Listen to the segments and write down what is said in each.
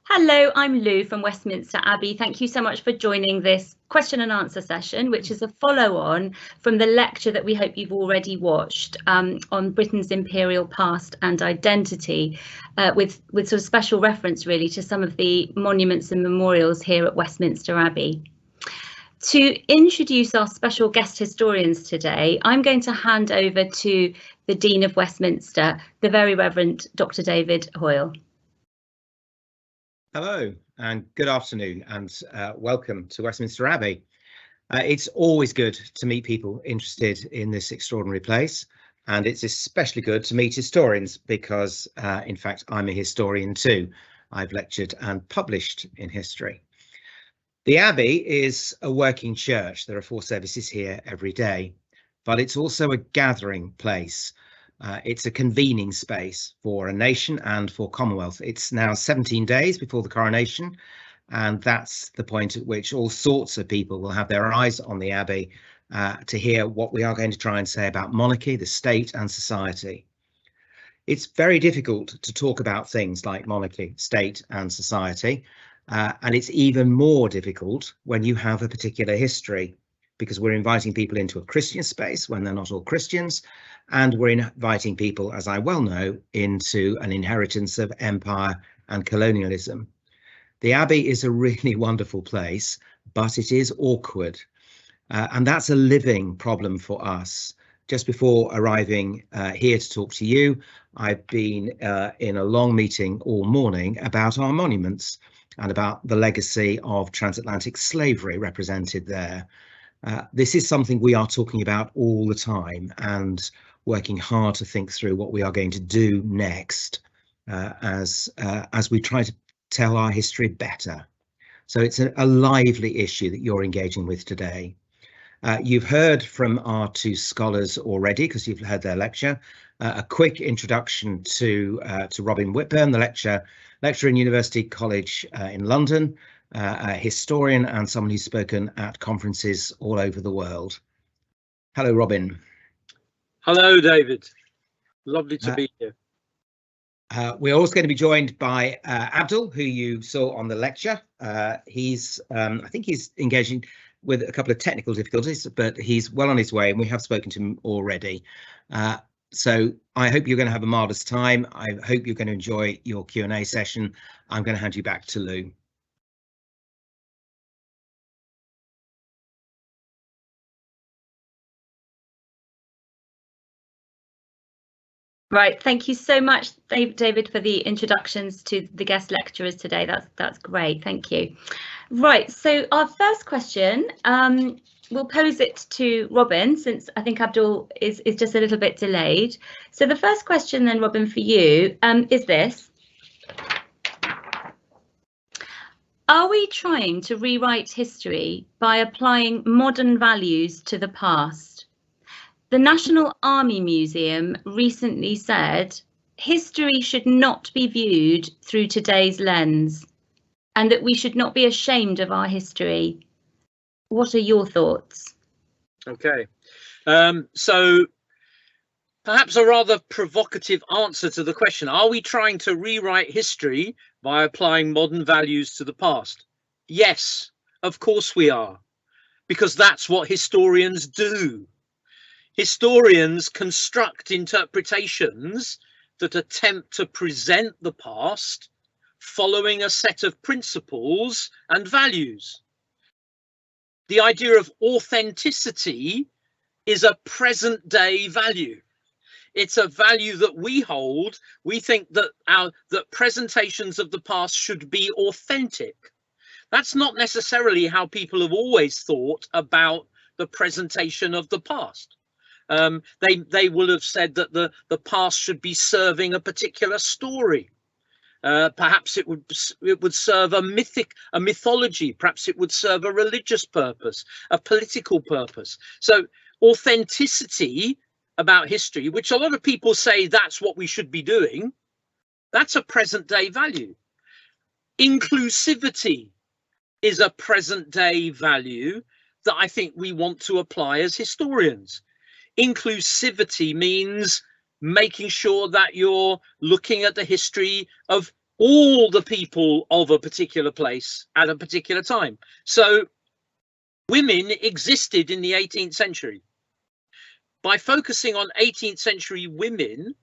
Hello, I'm Lou from Westminster Abbey. Thank you so much for joining this question and answer session, which is a follow-on from the lecture that we hope you've already watched on Britain's imperial past and identity, with sort of special reference really to some of the monuments and memorials here at Westminster Abbey. To introduce our special guest historians today, I'm going to hand over to the Dean of Westminster, the Very Reverend Dr. David Hoyle. Hello and good afternoon and welcome to Westminster Abbey. It's always good to meet people interested in this extraordinary place, and it's especially good to meet historians because in fact I'm a historian too. I've lectured and published in history. The Abbey is a working church. There are 4 services here every day, but it's also a gathering place. It's a convening space for a nation and for Commonwealth. It's now 17 days before the coronation, and that's the point at which all sorts of people will have their eyes on the Abbey to hear what we are going to try and say about monarchy, the state and society. It's very difficult to talk about things like monarchy, state and society, and it's even more difficult when you have a particular history, because we're inviting people into a Christian space when they're not all Christians, and we're inviting people, as I well know, into an inheritance of empire and colonialism. The Abbey is a really wonderful place, but it is awkward, and that's a living problem for us. Just before arriving here to talk to you, I've been in a long meeting all morning about our monuments and about the legacy of transatlantic slavery represented there. This is something we are talking about all the time and working hard to think through what we are going to do next as we try to tell our history better. So it's a lively issue that you're engaging with today. You've heard from our 2 scholars already because you've heard their lecture. A quick introduction to Robin Whitburn, the lecturer in University College in London, a historian and someone who's spoken at conferences all over the world. Hello, Robin. Hello, David. Lovely to be here. We're also going to be joined by Abdul, who you saw on the lecture. I think he's engaging with a couple of technical difficulties, but he's well on his way and we have spoken to him already. So I hope you're going to have a marvellous time. I hope you're going to enjoy your Q&A session. I'm going to hand you back to Lou. Right, thank you so much, David, for the introductions to the guest lecturers today. That's great, thank you. Right, so our first question, we'll pose it to Robin, since I think Abdul is just a little bit delayed. So the first question then, Robin, for you is this. Are we trying to rewrite history by applying modern values to the past? The National Army Museum recently said history should not be viewed through today's lens and that we should not be ashamed of our history. What are your thoughts? Okay, so perhaps a rather provocative answer to the question, are we trying to rewrite history by applying modern values to the past? Yes, of course we are, because that's what historians do. Historians construct interpretations that attempt to present the past following a set of principles and values. The idea of authenticity is a present day value. It's a value that we hold. We think that that presentations of the past should be authentic. That's not necessarily how people have always thought about the presentation of the past. They will have said that the past should be serving a particular story. Perhaps it would serve a mythology. Perhaps it would serve a religious purpose, a political purpose. So authenticity about history, which a lot of people say that's what we should be doing, that's a present day value. Inclusivity is a present day value that I think we want to apply as historians. Inclusivity means making sure that you're looking at the history of all the people of a particular place at a particular time. So women existed in the 18th century. By focusing on 18th century women,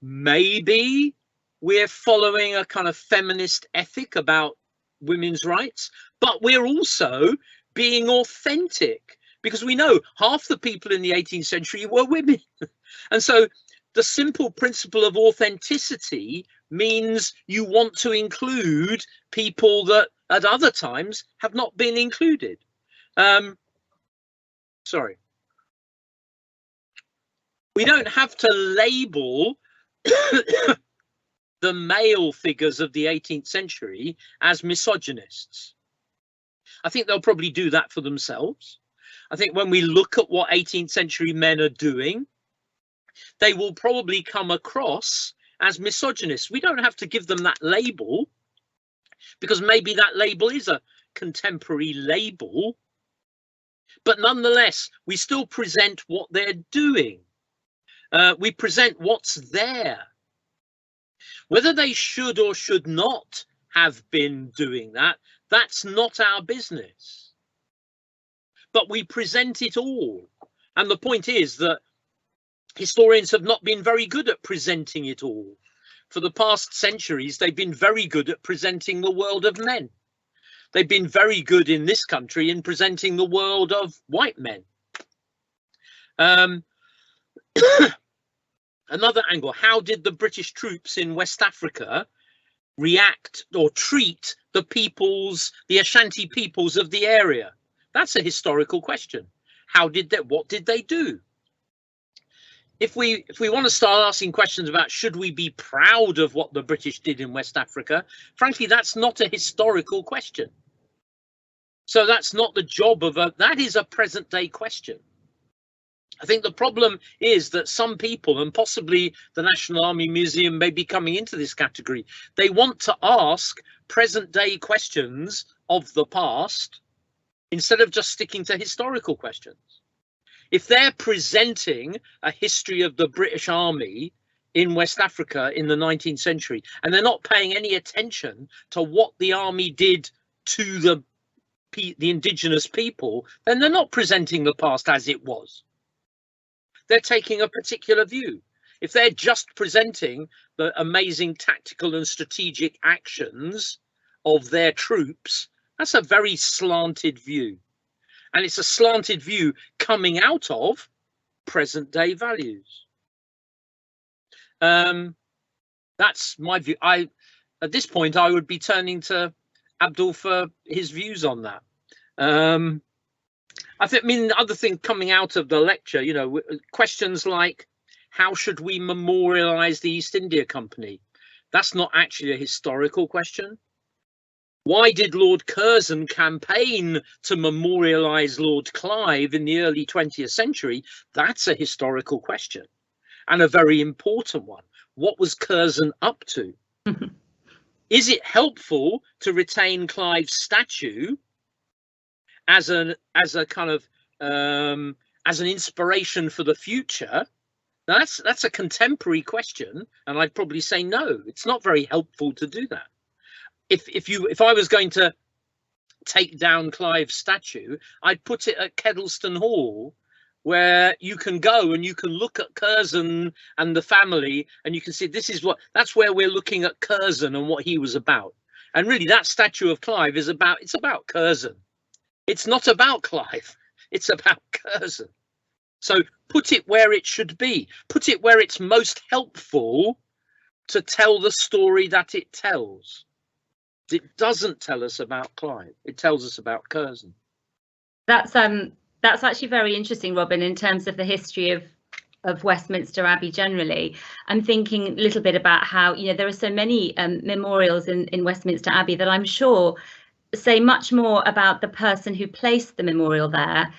maybe we're following a kind of feminist ethic about women's rights, but we're also being authentic, because we know half the people in the 18th century were women. And so the simple principle of authenticity means you want to include people that at other times have not been included. Sorry. We don't have to label the male figures of the 18th century as misogynists. I think they'll probably do that for themselves. I think when we look at what 18th century men are doing, they will probably come across as misogynists. We don't have to give them that label, because maybe that label is a contemporary label, but nonetheless, we still present what they're doing. We present what's there. Whether they should or should not have been doing that, that's not our business. But we present it all. And the point is that historians have not been very good at presenting it all. For the past centuries, they've been very good at presenting the world of men. They've been very good in this country in presenting the world of white men. Another angle, how did the British troops in West Africa react or treat the peoples, the Ashanti peoples of the area? That's a historical question. What did they do? If we want to start asking questions about should we be proud of what the British did in West Africa, frankly, that's not a historical question. So that's not the job of that is a present day question. I think the problem is that some people, and possibly the National Army Museum may be coming into this category, they want to ask present day questions of the past instead of just sticking to historical questions. If they're presenting a history of the British Army in West Africa in the 19th century, and they're not paying any attention to what the army did to the indigenous people, then they're not presenting the past as it was. They're taking a particular view. If they're just presenting the amazing tactical and strategic actions of their troops, that's a very slanted view. And it's a slanted view coming out of present day values. That's my view. At this point, I would be turning to Abdul for his views on that. I mean, the other thing coming out of the lecture, you know, questions like, how should we memorialize the East India Company? That's not actually a historical question. Why did Lord Curzon campaign to memorialize Lord Clive in the early 20th century? That's a historical question, and a very important one. What was Curzon up to? Is it helpful to retain Clive's statue as an inspiration for the future? Now, that's a contemporary question, and I'd probably say no, it's not very helpful to do that. If I was going to take down Clive's statue, I'd put it at Kedleston Hall, where you can go and you can look at Curzon and the family, and you can see that's where we're looking at Curzon and what he was about. And really, that statue of Clive it's about Curzon. It's not about Clive, it's about Curzon. So put it where it should be. Put it where it's most helpful to tell the story that it tells. It doesn't tell us about Clive, it tells us about Curzon. That's actually very interesting, Robin, in terms of the history of Westminster Abbey generally. I'm thinking a little bit about how, you know, there are so many memorials in Westminster Abbey that I'm sure say much more about the person who placed the memorial there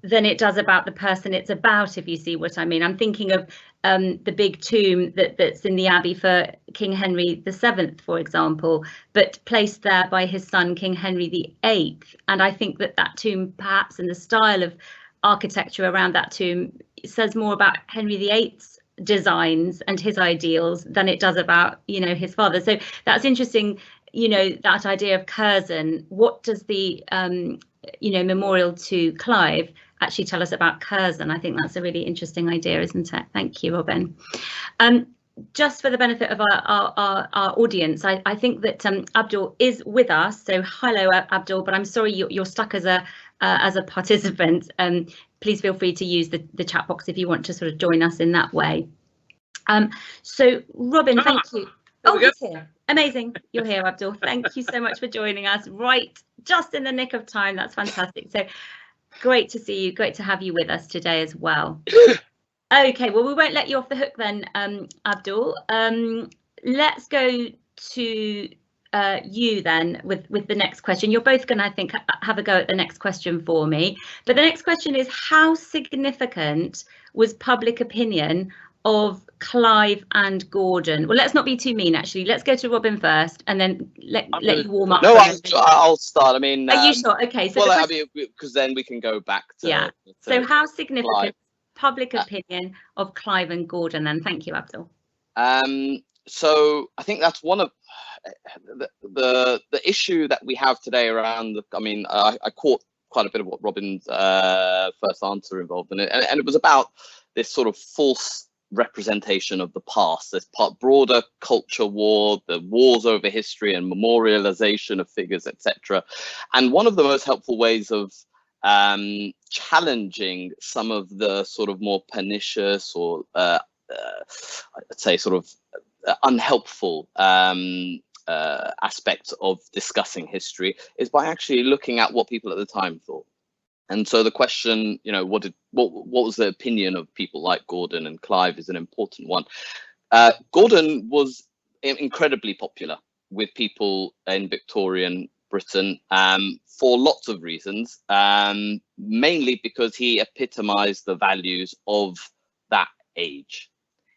than it does about the person it's about, if you see what I mean. I'm thinking of the big tomb that's in the Abbey for King Henry VII, for example, but placed there by his son, King Henry VIII. And I think that tomb, perhaps, and the style of architecture around that tomb, says more about Henry VIII's designs and his ideals than it does about, you know, his father. So that's interesting, you know, that idea of Curzon. What does the you know, memorial to Clive actually tell us about Curzon? I think that's a really interesting idea, isn't it? Thank you, Robin. Just for the benefit of our audience, I think that Abdul is with us. So hello, Abdul, but I'm sorry you're stuck as a participant. Please feel free to use the chat box if you want to sort of join us in that way. So Robin, thank you. Oh, he's here. Amazing. You're here, Abdul. Thank you so much for joining us right just in the nick of time. That's fantastic. So great to see you. Great to have you with us today as well. Okay, well, we won't let you off the hook then, Abdul. Let's go to you then with the next question. You're both going to, I think, have a go at the next question for me. But the next question is, how significant was public opinion of Clive and Gordon? Well, let's not be too mean, actually. Let's go to Robin first, and then let you warm up. No, I'll start. I mean, are you sure? Okay, so well, I mean, because then we can go back to. Yeah. So how significant Clive. Public opinion of Clive and Gordon? Then, thank you, Abdul. So I think that's one of the issue that we have today around. I mean, I caught quite a bit of what Robin's first answer involved in it, and it was about this sort of false representation of the past, this broader culture war, the wars over history and memorialization of figures, etc. And one of the most helpful ways of challenging some of the sort of more pernicious or I'd say sort of unhelpful aspects of discussing history is by actually looking at what people at the time thought. And so the question, you know, what was the opinion of people like Gordon and Clive is an important one. Gordon was incredibly popular with people in Victorian Britain for lots of reasons, mainly because he epitomized the values of that age.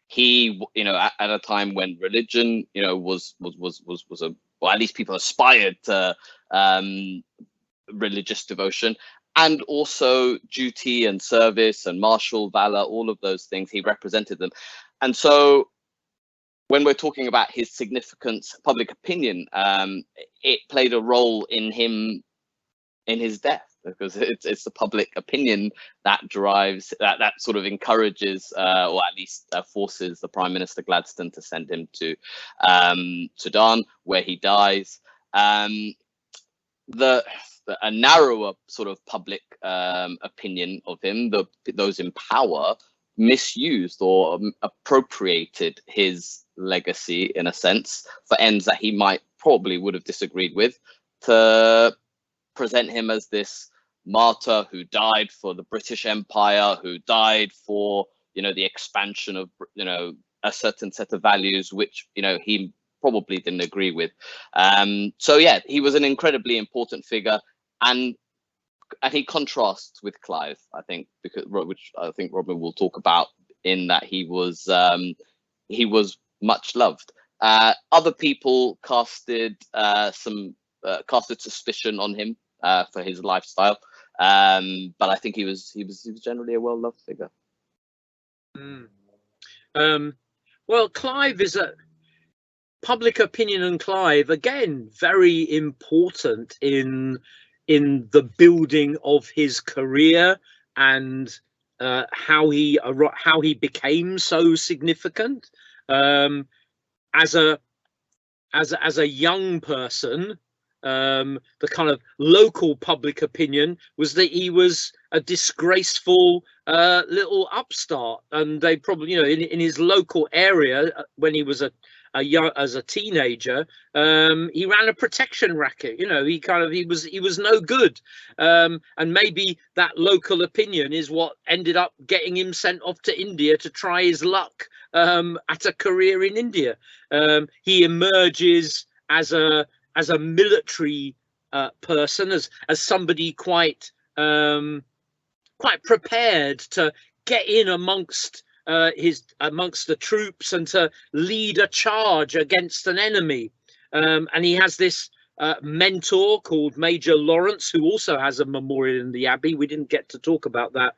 He, you know, at a time when religion, you know, was well, at least people aspired to religious devotion, and also duty and service and martial valor, all of those things, he represented them. And so when we're talking about his significance, public opinion, it played a role in him, in his death, because it's the public opinion that drives, that sort of encourages, or at least forces the Prime Minister Gladstone to send him to Sudan, where he dies. A narrower sort of public opinion of him, those in power, misused or appropriated his legacy in a sense for ends that he might probably would have disagreed with, to present him as this martyr who died for the British Empire, who died for, you know, the expansion of, you know, a certain set of values which, you know, he probably didn't agree with. So yeah, he was an incredibly important figure, and he contrasts with Clive, I think, which I think Robin will talk about, in that he was much loved. Other people casted suspicion on him for his lifestyle, but I think he was generally a well-loved figure. Well, Clive is a public opinion, and Clive again very important in the building of his career and how he became so significant. As a young person, the kind of local public opinion was that he was a disgraceful little upstart, and they probably, you know, in his local area when he was as a teenager, he ran a protection racket. You know, he was no good, and maybe that local opinion is what ended up getting him sent off to India to try his luck at a career in India. He emerges as a military person, as somebody quite prepared to get in amongst the troops and to lead a charge against an enemy, and he has this mentor called Major Lawrence, who also has a memorial in the Abbey. We didn't get to talk about that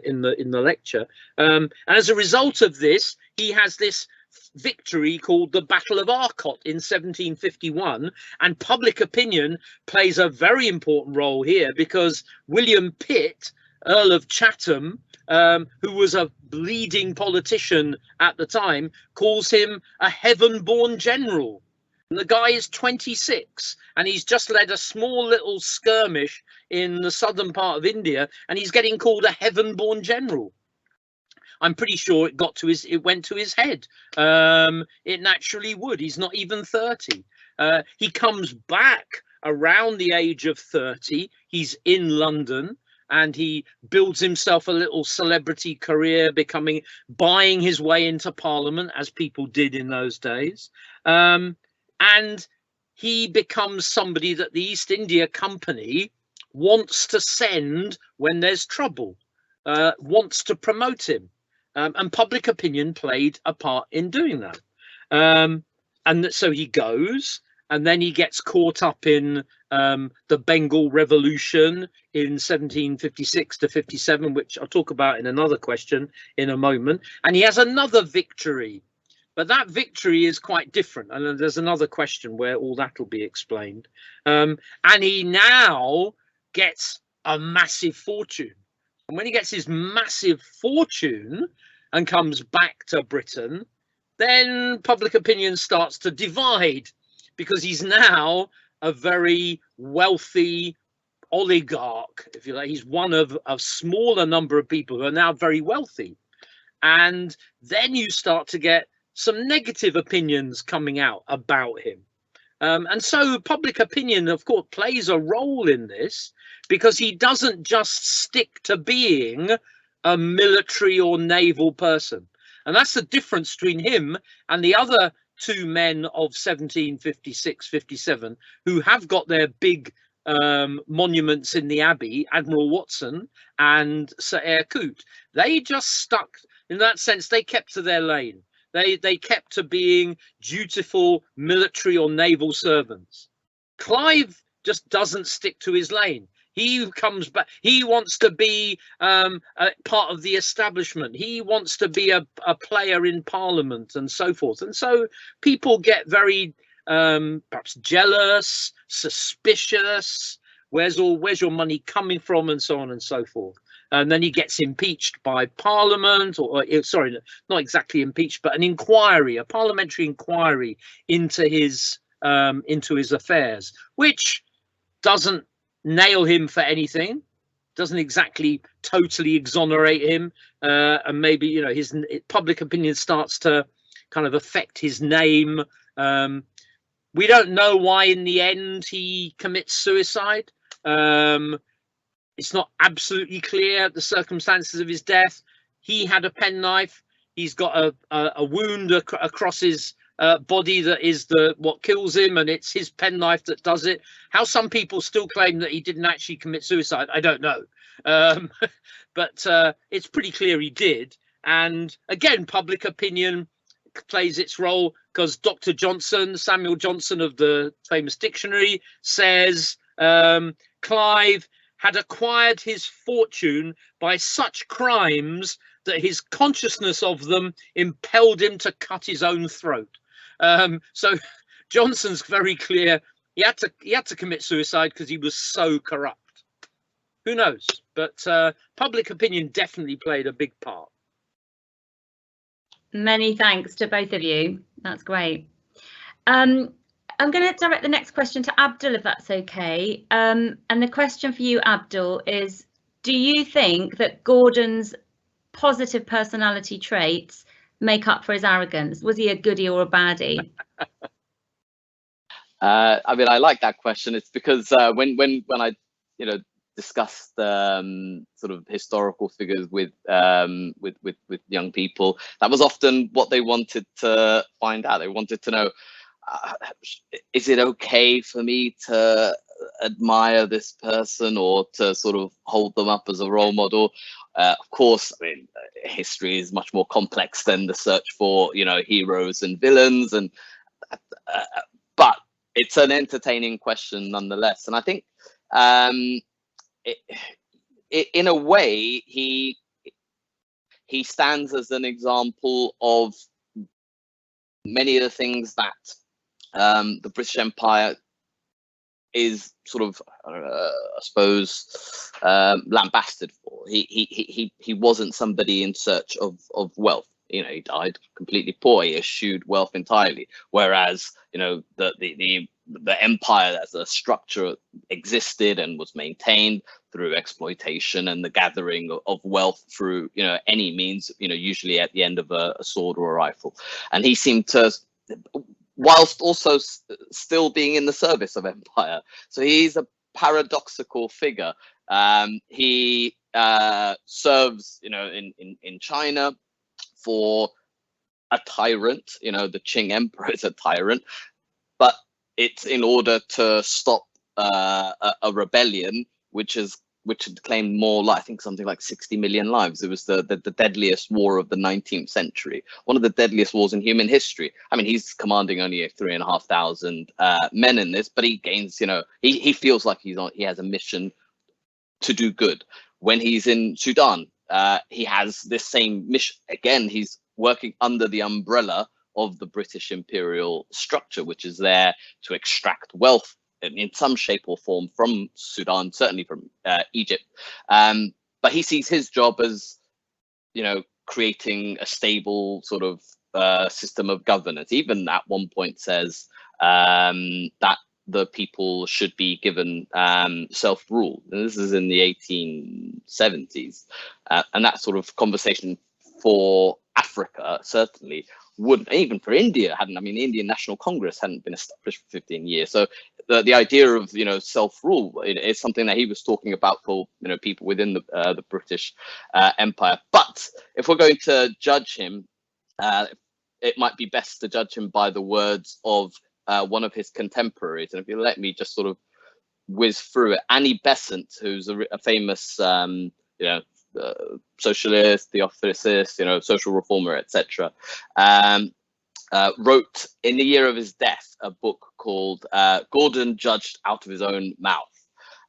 in the lecture. And as a result of this, he has this victory called the Battle of Arcot in 1751, and public opinion plays a very important role here, because William Pitt, Earl of Chatham, who was a leading politician at the time, calls him a heaven-born general. And the guy is 26, and he's just led a small little skirmish in the southern part of India, and he's getting called a heaven-born general. I'm pretty sure it went to his head. It naturally would. He's not even 30. He comes back around the age of 30. He's in London, and he builds himself a little celebrity career, buying his way into Parliament, as people did in those days. And he becomes somebody that the East India Company wants to send when there's trouble, wants to promote him. And public opinion played a part in doing that. And so he goes, and then he gets caught up in the Bengal Revolution in 1756 to 57, which I'll talk about in another question in a moment. And he has another victory. But that victory is quite different. And there's another question where all that will be explained. And he now gets a massive fortune. And when he gets his massive fortune and comes back to Britain, then public opinion starts to divide, because he's now a very wealthy oligarch, if you like. He's one of a smaller number of people who are now very wealthy. And then you start to get some negative opinions coming out about him. And so public opinion, of course, plays a role in this, because he doesn't just stick to being a military or naval person. And that's the difference between him and the other two men of 1756-57 who have got their big monuments in the Abbey, Admiral Watson and Sir Eyre Coote. They just stuck, in that sense, they kept to their lane. They kept to being dutiful military or naval servants. Clive just doesn't stick to his lane. He comes back. He wants to be part of the establishment. He wants to be a player in Parliament and so forth. And so people get very perhaps jealous, suspicious. Where's your money coming from, and so on and so forth. And then he gets impeached by Parliament, or sorry, not exactly impeached, but an inquiry, a parliamentary inquiry into his affairs, which doesn't nail him for anything, doesn't exactly totally exonerate him, and maybe, you know, his public opinion starts to kind of affect his name. We don't know why in the end he commits suicide. It's not absolutely clear the circumstances of his death. He had a penknife. He's got a wound across his body that is what kills him, and it's his penknife that does it. How some people still claim that he didn't actually commit suicide, I don't know. But it's pretty clear he did. And again, public opinion plays its role, because Dr. Johnson, Samuel Johnson of the famous dictionary, says Clive had acquired his fortune by such crimes that his consciousness of them impelled him to cut his own throat. So Johnson's very clear. He had to commit suicide because he was so corrupt. Who knows? But public opinion definitely played a big part. Many thanks to both of you. That's great. I'm going to direct the next question to Abdul, if that's okay. And the question for you, Abdul, is: do you think that Gordon's positive personality traits make up for his arrogance? Was he a goodie or a baddie? I mean, I like that question. It's because when I discussed sort of historical figures with young people, that was often what they wanted to find out. They wanted to know, is it okay for me to admire this person or to sort of hold them up as a role model? Of course, I mean, history is much more complex than the search for, heroes and villains, and but it's an entertaining question nonetheless. And I think in a way, he stands as an example of many of the things that the British Empire is sort of, I suppose, lambasted for. He wasn't somebody in search of wealth. You know, he died completely poor. He eschewed wealth entirely. Whereas, you know, the empire as a structure existed and was maintained through exploitation and the gathering of wealth through, you know, any means, you know, usually at the end of a sword or a rifle. And he seemed to, whilst also still being in the service of empire. So he's a paradoxical figure. He serves, you know, in China for a tyrant. You know, the Qing emperor is a tyrant, but it's in order to stop a rebellion which had claimed more, like, I think something like 60 million lives. It was the deadliest war of the 19th century, one of the deadliest wars in human history. I mean, he's commanding only 3,500 men in this, but he gains, you know, he feels like he has a mission to do good. When he's in Sudan, he has this same mission. Again, he's working under the umbrella of the British imperial structure, which is there to extract wealth in some shape or form from Sudan, certainly from Egypt. But he sees his job as, you know, creating a stable sort of system of governance. Even at one point says that the people should be given self-rule. And this is in the 1870s. And that sort of conversation for Africa certainly wouldn't, even for India hadn't. I mean, the Indian National Congress hadn't been established for 15 years. So the idea of, you know, self-rule is something that he was talking about for, you know, people within the British Empire. But if we're going to judge him, it might be best to judge him by the words of one of his contemporaries. And if you let me just sort of whiz through it, Annie Besant, who's a famous, you know, socialist, theosophist, you know, social reformer, etc., wrote in the year of his death a book called Gordon Judged Out of His Own Mouth.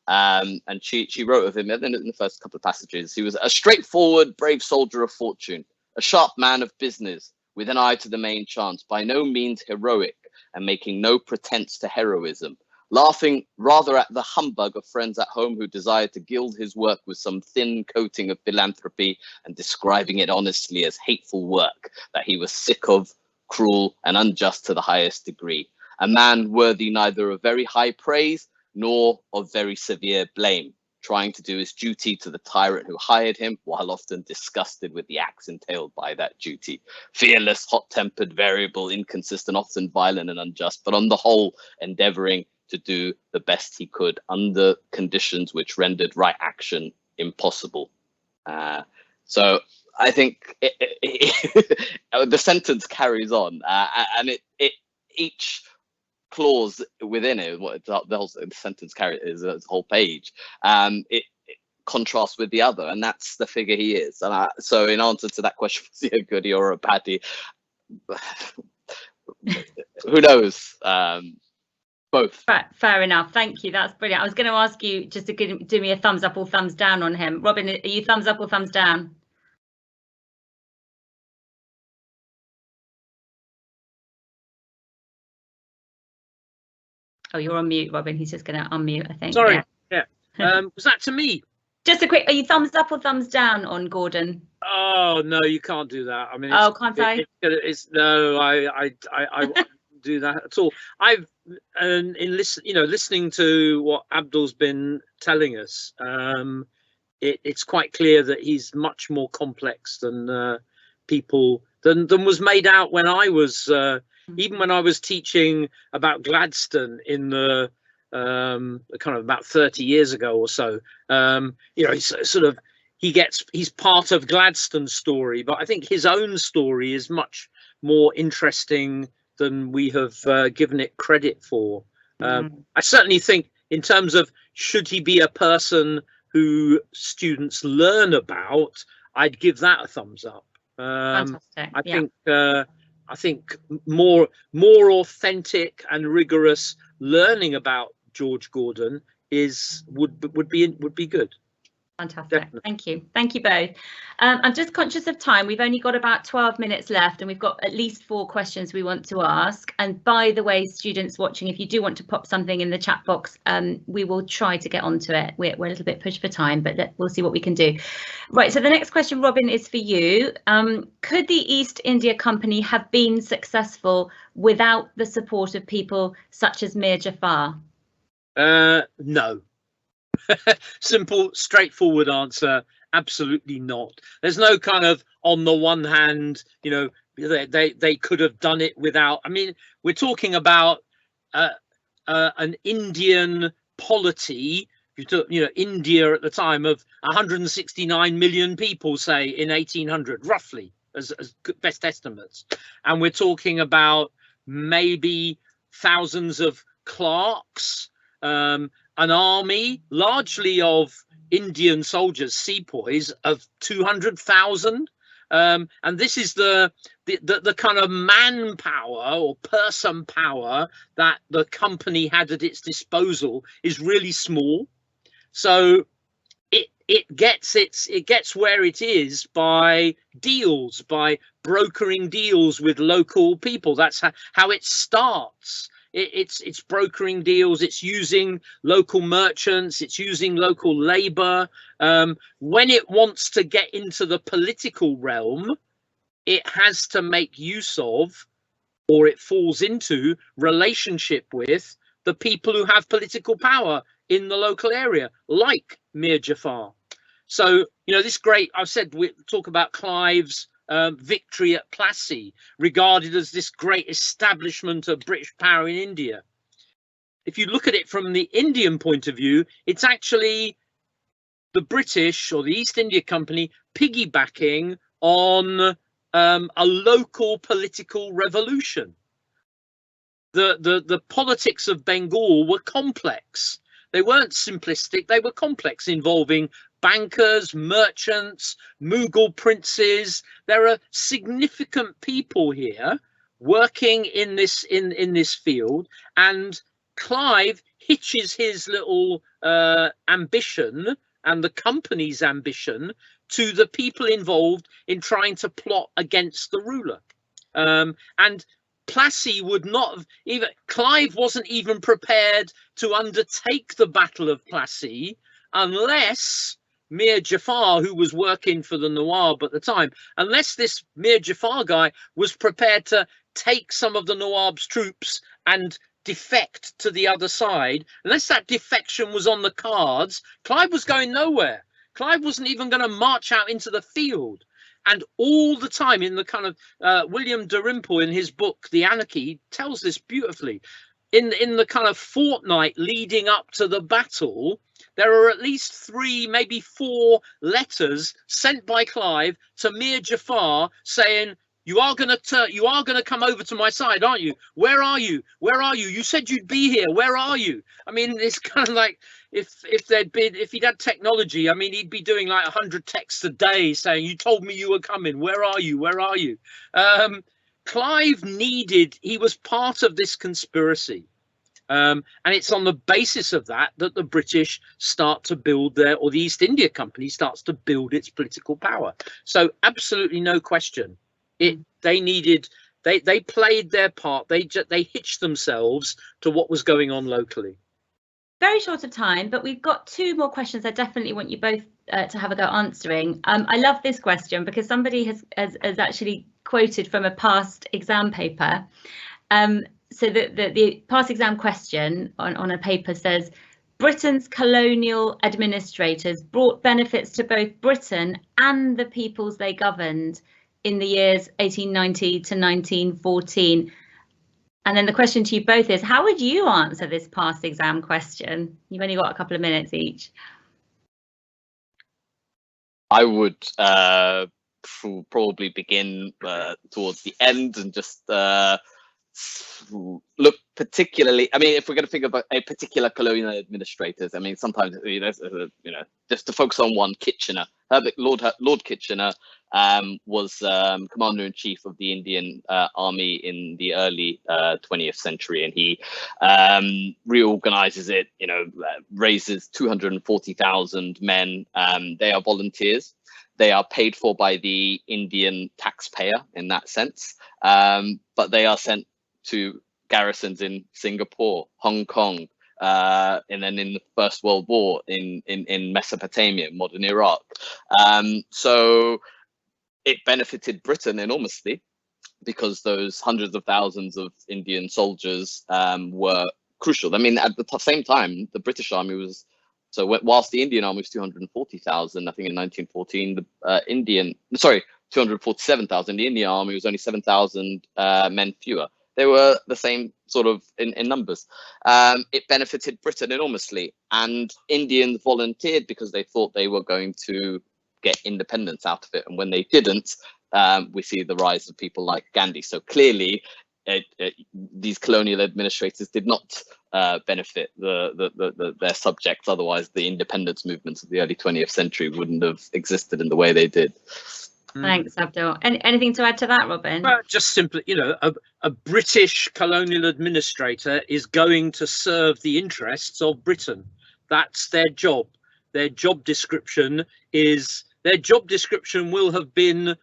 And she wrote of him in the first couple of passages. He was a straightforward, brave soldier of fortune, a sharp man of business, with an eye to the main chance, by no means heroic, and making no pretense to heroism, laughing rather at the humbug of friends at home who desired to gild his work with some thin coating of philanthropy, and describing it honestly as hateful work that he was sick of, cruel and unjust to the highest degree, a man worthy neither of very high praise nor of very severe blame, trying to do his duty to the tyrant who hired him, while often disgusted with the acts entailed by that duty. Fearless, hot-tempered, variable, inconsistent, often violent and unjust, but on the whole endeavouring to do the best he could under conditions which rendered right action impossible. So I think the sentence carries on, and each clause within it, the sentence carries is a whole page. It contrasts with the other, and that's the figure he is. And so, in answer to that question, was he a goodie or a baddie? Who knows? Both. Fair enough. Thank you. That's brilliant. I was going to ask you just to do me a thumbs up or thumbs down on him. Robin, are you thumbs up or thumbs down? Oh, you're on mute, Robin. He's just going to unmute, I think. Sorry. Yeah. Was that to me? Just a quick, are you thumbs up or thumbs down on Gordon? Oh, no, you can't do that. I mean, can't I? No, I won't do that at all. I've listening to what Abdul's been telling us, it's quite clear that he's much more complex than people than was made out when I was even when I was teaching about Gladstone in the kind of about 30 years ago or so. He's part of Gladstone's story, but I think his own story is much more interesting than we have given it credit for. I certainly think, in terms of should he be a person who students learn about, I'd give that a thumbs up. Fantastic. I I think more authentic and rigorous learning about George Gordon would be good. Fantastic. Definitely. Thank you both. I'm just conscious of time. We've only got about 12 minutes left, and we've got at least 4 questions we want to ask. And by the way, students watching, if you do want to pop something in the chat box, we will try to get onto it. We're a little bit pushed for time, but we'll see what we can do. Right, so the next question, Robin, is for you. Could the East India Company have been successful without the support of people such as Mir Jafar? No. Simple, straightforward answer. Absolutely not. There's no kind of, on the one hand, you know, they could have done it without. I mean, we're talking about an Indian polity. You know, India at the time of 169 million people, say in 1800, roughly, as best estimates, and we're talking about maybe thousands of clerks. An army largely of Indian soldiers, sepoys, of 200,000, and this is the kind of manpower or person power that the company had at its disposal is really small. So it gets where it is by deals, by brokering deals with local people. That's how it starts. It's brokering deals, it's using local merchants, it's using local labor. When it wants to get into the political realm, it has to make use of, or it falls into, relationship with the people who have political power in the local area, like Mir Jafar. So, you know, this great, I've said, we talk about Clive's victory at Plassey, regarded as this great establishment of British power in India. If you look at it from the Indian point of view, it's actually the British or the East India Company piggybacking on a local political revolution. The politics of Bengal were complex. They weren't simplistic, they were complex, involving bankers, merchants, Mughal princes. There are significant people here working in this field, and Clive hitches his little ambition and the company's ambition to the people involved in trying to plot against the ruler. And Plassey would not have even, Clive wasn't even prepared to undertake the Battle of Plassey unless Mir Jafar, who was working for the Nawab at the time, unless this Mir Jafar guy was prepared to take some of the Nawab's troops and defect to the other side, unless that defection was on the cards, Clive was going nowhere. Clive wasn't even going to march out into the field. And all the time, in the kind of William Dalrymple in his book The Anarchy tells this beautifully. In the kind of fortnight leading up to the battle, there are at least 3, maybe 4 letters sent by Clive to Mir Jafar saying, you are going to come over to my side, aren't you? Where are you? Where are you? You said you'd be here. Where are you? I mean, it's kind of like if he'd had technology, I mean, he'd be doing like 100 texts a day saying, you told me you were coming. Where are you? Where are you? Clive he was part of this conspiracy. And it's on the basis of that that the British start to build or the East India Company starts to build its political power. So absolutely no question. They played their part. They hitched themselves to what was going on locally. Very short of time, but we've got 2 more questions I definitely want you both to have a go answering. I love this question because somebody has actually quoted from a past exam paper. So the past exam question on a paper says, Britain's colonial administrators brought benefits to both Britain and the peoples they governed in the years 1890 to 1914. And then the question to you both is, how would you answer this past exam question? You've only got a couple of minutes each. I would probably begin towards the end and just look particularly, I mean, if we're going to think about a particular colonial administrators, I mean, sometimes, just to focus on one, Kitchener, Lord Kitchener was commander-in-chief of the Indian army in the early 20th century, and he reorganizes it, raises 240,000 men. They are volunteers. They are paid for by the Indian taxpayer in that sense, but they are sent to garrisons in Singapore, Hong Kong, and then in the First World War in Mesopotamia, modern Iraq. So it benefited Britain enormously because those hundreds of thousands of Indian soldiers were crucial. I mean, at the same time, the British army was, so whilst the Indian army was 240,000, I think in 1914, 247,000, the Indian army was only 7,000 men fewer. They were the same sort of in numbers. It benefited Britain enormously, and Indians volunteered because they thought they were going to get independence out of it. And when they didn't, we see the rise of people like Gandhi. So clearly, these colonial administrators did not benefit their subjects. Otherwise, the independence movements of the early 20th century wouldn't have existed in the way they did. Thanks, Abdul. Anything to add to that, Robin? Well, just simply, a British colonial administrator is going to serve the interests of Britain. That's their job. Their job description will have been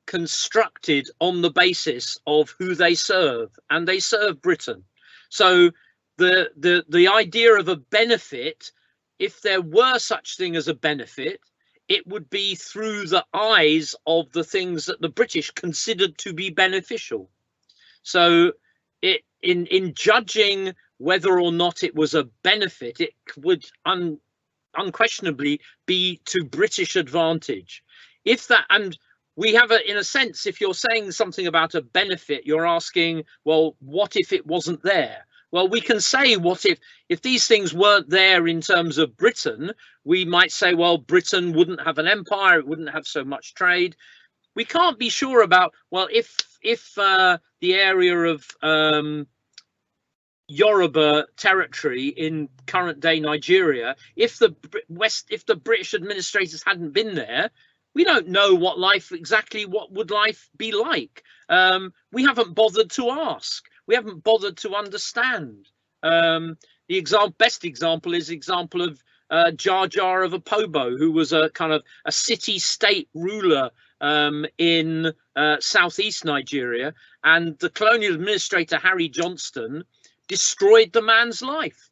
constructed on the basis of who they serve, and they serve Britain. So the idea of a benefit, if there were such thing as a benefit, it would be through the eyes of the things that the British considered to be beneficial. So in judging whether or not it was a benefit, it would unquestionably be to British advantage. And we have in a sense, if you're saying something about a benefit, you're asking, well, what if it wasn't there? Well, we can say, what if these things weren't there in terms of Britain, we might say, well, Britain wouldn't have an empire, it wouldn't have so much trade. We can't be sure about, well, if the area of Yoruba territory in current day Nigeria, if the British administrators hadn't been there, we don't know what would life be like. We haven't bothered to ask. We haven't bothered to understand. The best example is of Jar Jar of Opobo, who was a kind of a city-state ruler in southeast Nigeria, and the colonial administrator Harry Johnston destroyed the man's life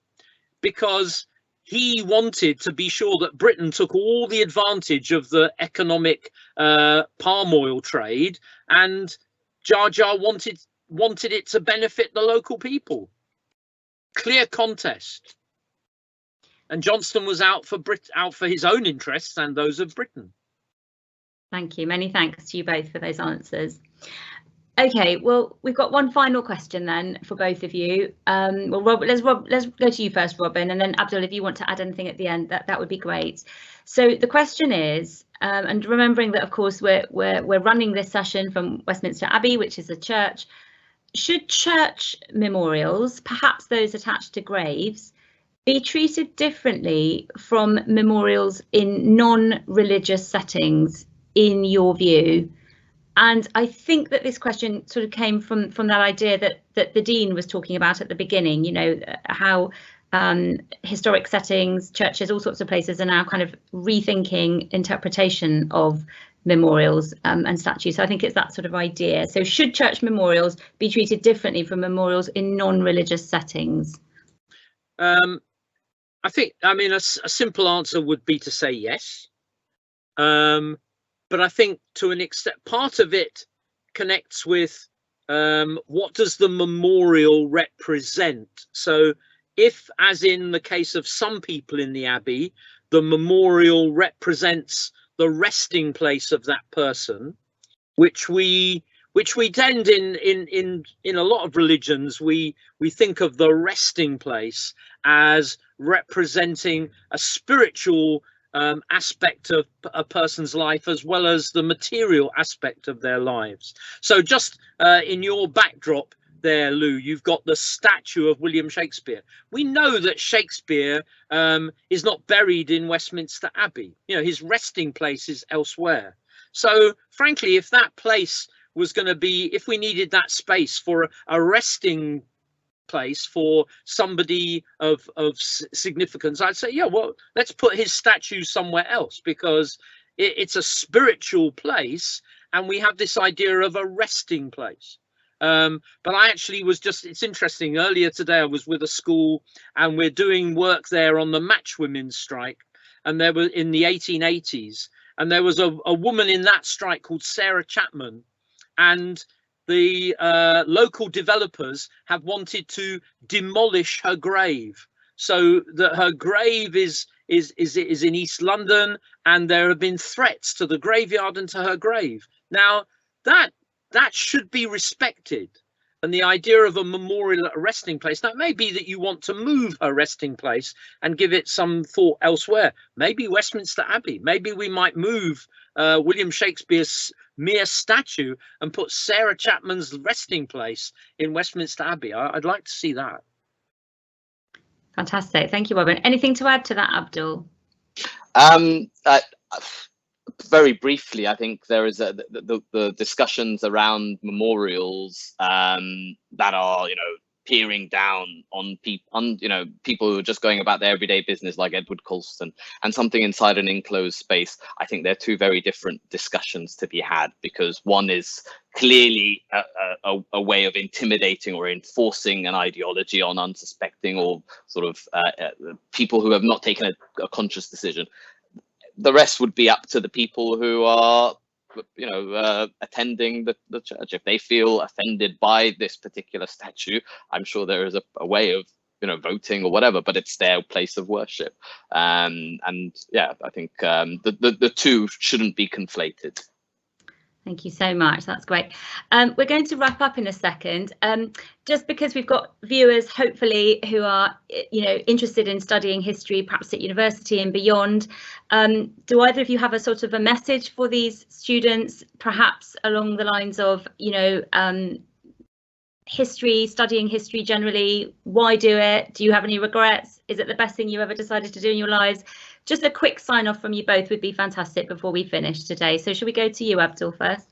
because he wanted to be sure that Britain took all the advantage of the economic palm oil trade, and Jar Jar wanted it to benefit the local people. Clear contest. And Johnston was out for his own interests and those of Britain. Thank you. Many thanks to you both for those answers. Okay, well, we've got one final question then for both of you. Well, let's go to you first, Robin, and then Abdul, if you want to add anything at the end, that would be great. So the question is, and remembering that, of course, we're running this session from Westminster Abbey, which is a church. Should church memorials, perhaps those attached to graves, be treated differently from memorials in non-religious settings, in your view? And I think that this question sort of came from that idea that the Dean was talking about at the beginning, how historic settings, churches, all sorts of places are now kind of rethinking interpretation of memorials and statues. So I think it's that sort of idea. So should church memorials be treated differently from memorials in non-religious settings? I think, a simple answer would be to say yes. But I think to an extent, part of it connects with what does the memorial represent? So if, as in the case of some people in the Abbey, the memorial represents the resting place of that person, which we tend in a lot of religions, we think of the resting place as representing a spiritual aspect of a person's life as well as the material aspect of their lives. So just in your backdrop, there, Lou, you've got the statue of William Shakespeare. We know that Shakespeare is not buried in Westminster Abbey. You know, his resting place is elsewhere. So frankly, if that place was going to be, if we needed that space for a resting place for somebody of significance, I'd say, yeah, well, let's put his statue somewhere else, because it's a spiritual place and we have this idea of a resting place. But I actually was just, it's interesting, earlier today I was with a school and we're doing work there on the match women's strike, and there were in the 1880s, and there was a woman in that strike called Sarah Chapman, and the local developers have wanted to demolish her grave, so that her grave is in East London, and there have been threats to the graveyard and to her grave. Now that should be respected, and the idea of a memorial at a resting place, that may be that you want to move her resting place and give it some thought elsewhere. Maybe Westminster Abbey. Maybe we might move William Shakespeare's mere statue and put Sarah Chapman's resting place in Westminster Abbey. I'd like to see that. Fantastic. Thank you, Robin. Anything to add to that, Abdul? Very briefly, I think there is the discussions around memorials that are, you know, peering down on people who are just going about their everyday business, like Edward Colston, and something inside an enclosed space. I think they're two very different discussions to be had, because one is clearly a way of intimidating or enforcing an ideology on unsuspecting or sort of people who have not taken a conscious decision. The rest would be up to the people who are, you know, attending the church. If they feel offended by this particular statue, I'm sure there is a way of, you know, voting or whatever, but it's their place of worship. And yeah, I think the two shouldn't be conflated. Thank you so much. That's great. We're going to wrap up in a second, just because we've got viewers, hopefully, who are, you know, interested in studying history, perhaps at university and beyond. Do either of you have a sort of a message for these students, perhaps along the lines of, you know, history, studying history generally? Why do it? Do you have any regrets? Is it the best thing you ever decided to do in your lives? Just a quick sign off from you both would be fantastic before we finish today. So shall we go to you, Abdul, first?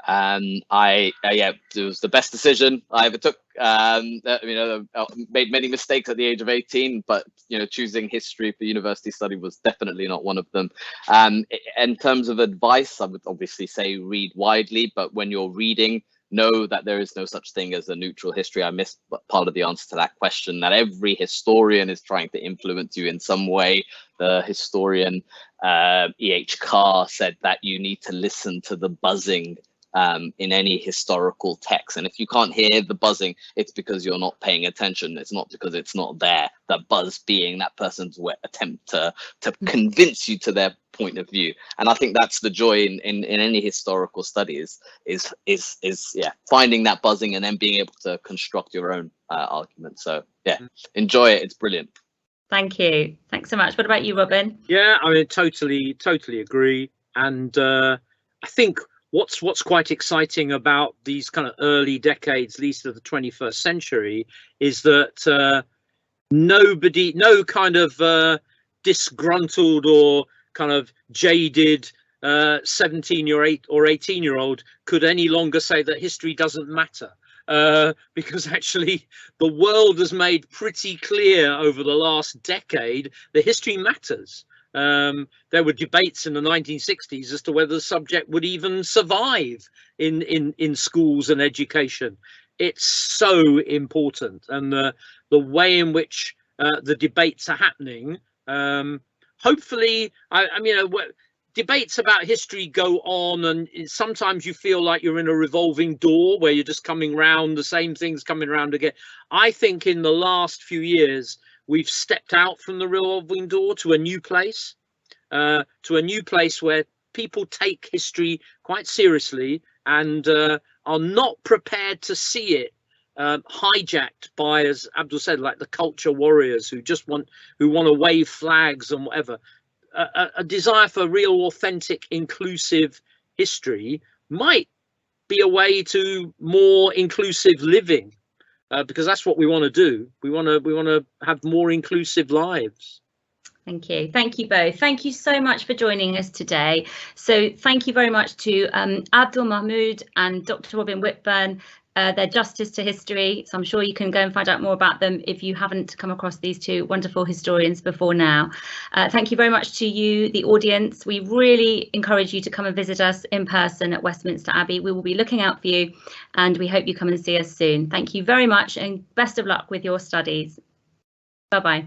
Yeah, it was the best decision I ever took. You know, made many mistakes at the age of 18, but, you know, choosing history for university study was definitely not one of them. In terms of advice, I would obviously say read widely, but when you're reading, know that there is no such thing as a neutral history. I missed part of the answer to that question, that every historian is trying to influence you in some way. The historian E.H. Carr said that you need to listen to the buzzing in any historical text, and if you can't hear the buzzing, it's because you're not paying attention. It's not because it's not there. The buzz being that person's attempt to convince you to their point of view. And I think that's the joy in any historical study is finding that buzzing and then being able to construct your own argument. So yeah, enjoy it. It's brilliant. Thank you. Thanks so much. What about you, Robin? Yeah, I mean, totally agree. And I think what's quite exciting about these kind of early decades, at least of the 21st century, is that no kind of disgruntled or kind of jaded 17 or 18-year-old could any longer say that history doesn't matter, because actually the world has made pretty clear over the last decade that history matters. There were debates in the 1960s as to whether the subject would even survive in schools and education. It's so important, and the way in which the debates are happening, hopefully, I mean, debates about history go on, and sometimes you feel like you're in a revolving door where you're just coming round, the same things coming around again. I think in the last few years, we've stepped out from the revolving door to a new place, where people take history quite seriously and are not prepared to see it hijacked by, as Abdul said, like the culture warriors who want to wave flags and whatever. A desire for real, authentic, inclusive history might be a way to more inclusive living, because that's what we want to do. We want to have more inclusive lives. Thank you. Thank you both. Thank you so much for joining us today. So thank you very much to Abdul Mohamud and Dr. Robin Whitburn. They're justice to history, so I'm sure you can go and find out more about them if you haven't come across these two wonderful historians before now. Thank you very much to you, the audience. We really encourage you to come and visit us in person at Westminster Abbey. We will be looking out for you, and we hope you come and see us soon. Thank you very much, and best of luck with your studies. Bye-bye.